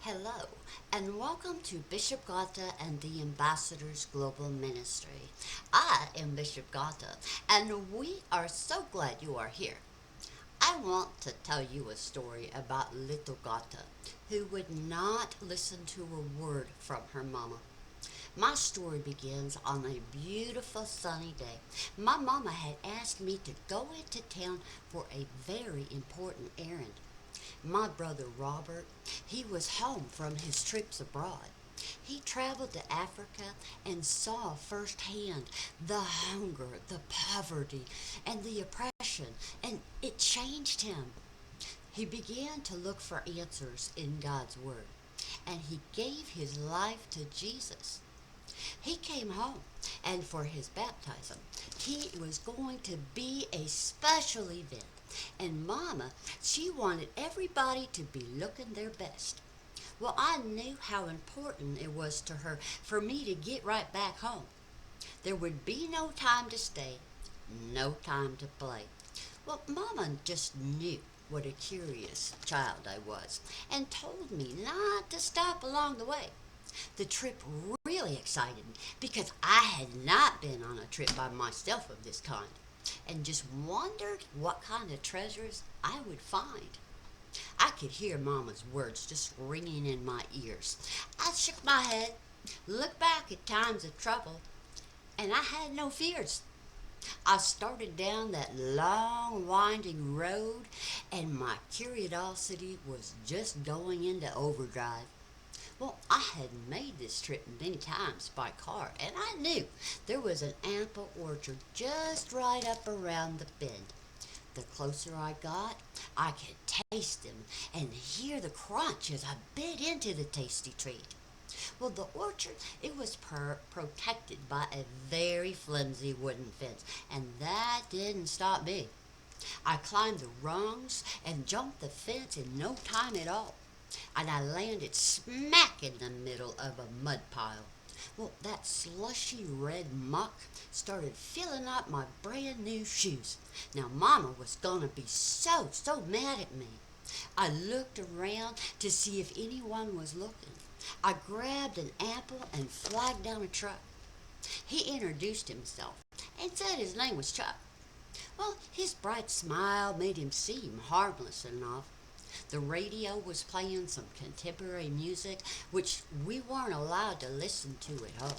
Hello, and welcome to Bishop Gata and the Ambassadors Global Ministry. I am Bishop Gata, and we are so glad you are here. I want to tell you a story about little Gata, who would not listen to a word from her mama. My story begins on a beautiful sunny day. My mama had asked me to go into town for a very important errand. My brother Robert, he was home from his trips abroad. He traveled to Africa and saw firsthand the hunger, the poverty, and the oppression, and it changed him. He began to look for answers in God's Word, and he gave his life to Jesus. He came home, and for his baptism, he was going to be a special event. And Mama, she wanted everybody to be looking their best. Well, I knew how important it was to her for me to get right back home. There would be no time to stay, no time to play. Well, Mama just knew what a curious child I was and told me not to stop along the way. The trip really excited me because I had not been on a trip by myself of this kind and just wondered what kind of treasures I would find. I could hear Mama's words just ringing in my ears. I shook my head, looked back at times of trouble, and I had no fears. I started down that long, winding road, and my curiosity was just going into overdrive. Well, I had made this trip many times by car, and I knew there was an apple orchard just right up around the bend. The closer I got, I could taste them and hear the crunch as I bit into the tasty treat. Well, the orchard, it was protected by a very flimsy wooden fence, and that didn't stop me. I climbed the rungs and jumped the fence in no time at all, and I landed smack in the middle of a mud pile. Well, that slushy red muck started filling up my brand new shoes. Now, Mama was going to be so mad at me. I looked around to see if anyone was looking. I grabbed an apple and flagged down a truck. He introduced himself and said his name was Chuck. Well, his bright smile made him seem harmless enough. The radio was playing some contemporary music, which we weren't allowed to listen to at home.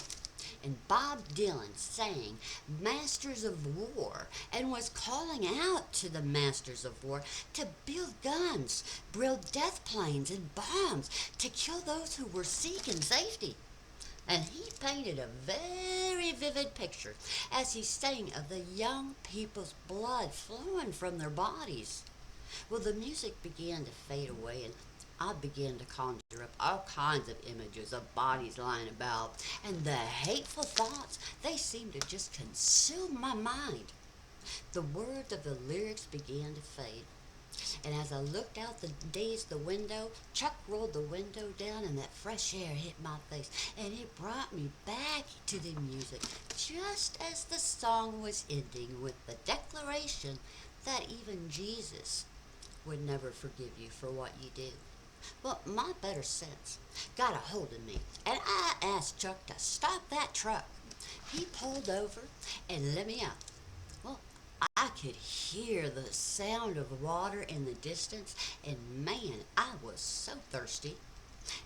And Bob Dylan sang Masters of War and was calling out to the Masters of War to build guns, build death planes and bombs to kill those who were seeking safety. And he painted a very vivid picture as he sang of the young people's blood flowing from their bodies. Well, the music began to fade away, and I began to conjure up all kinds of images of bodies lying about, and the hateful thoughts, they seemed to just consume my mind. The words of the lyrics began to fade, and as I looked out the window, Chuck rolled the window down, and that fresh air hit my face, and it brought me back to the music, just as the song was ending with the declaration that even Jesus would never forgive you for what you do. Well, my better sense got a hold of me, and I asked Chuck to stop that truck. He pulled over and let me out. Well, I could hear the sound of water in the distance, and man, I was so thirsty.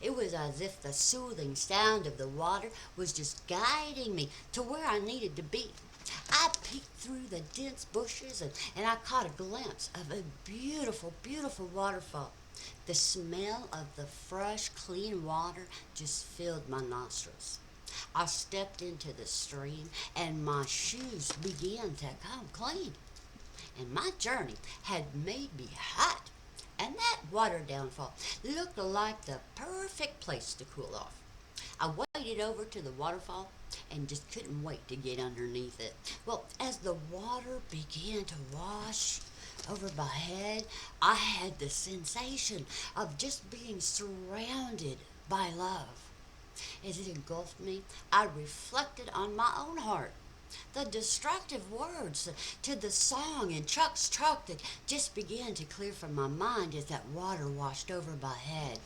It was as if the soothing sound of the water was just guiding me to where I needed to be. I peeked through the dense bushes and I caught a glimpse of a beautiful waterfall. The smell of the fresh, clean water just filled my nostrils. I stepped into the stream and my shoes began to come clean. And my journey had made me hot. And that water downfall looked like the perfect place to cool off. I waded over to the waterfall and just couldn't wait to get underneath it. Well, as the water began to wash over my head, I had the sensation of just being surrounded by love. As it engulfed me, I reflected on my own heart. The destructive words to the song and Chuck's truck that just began to clear from my mind as that water washed over my head.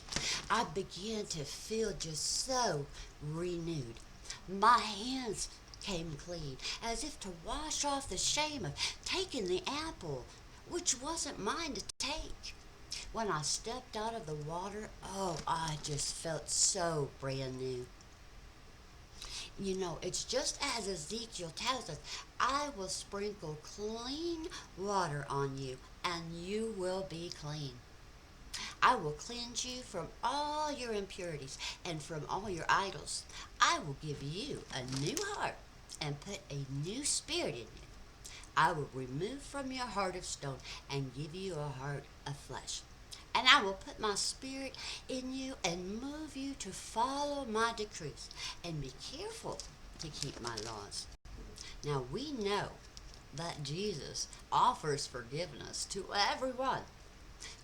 I began to feel just so renewed. My hands came clean, as if to wash off the shame of taking the apple, which wasn't mine to take. When I stepped out of the water, oh, I just felt so brand new. You know, it's just as Ezekiel tells us, I will sprinkle clean water on you, and you will be clean. I will cleanse you from all your impurities and from all your idols. I will give you a new heart and put a new spirit in you. I will remove from your heart of stone and give you a heart of flesh. And I will put my spirit in you and move you to follow my decrees and be careful to keep my laws. Now we know that Jesus offers forgiveness to everyone.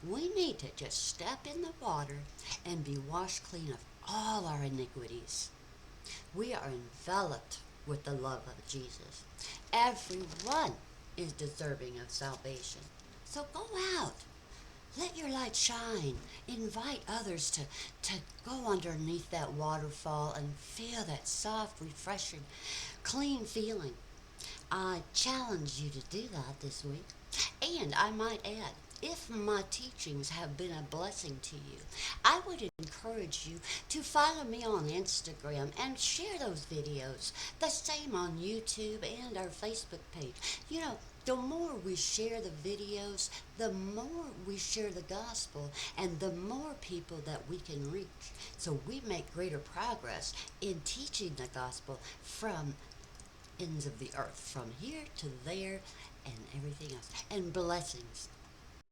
We need to just step in the water and be washed clean of all our iniquities. We are enveloped with the love of Jesus. Everyone is deserving of salvation. So go out. Let your light shine. Invite others to go underneath that waterfall and feel that soft, refreshing, clean feeling. I challenge you to do that this week. And I might add, if my teachings have been a blessing to you, I would encourage you to follow me on Instagram and share those videos. The same on YouTube and our Facebook page. You know, the more we share the videos, the more we share the gospel, and the more people that we can reach. So we make greater progress in teaching the gospel from ends of the earth, from here to there and everything else. And blessings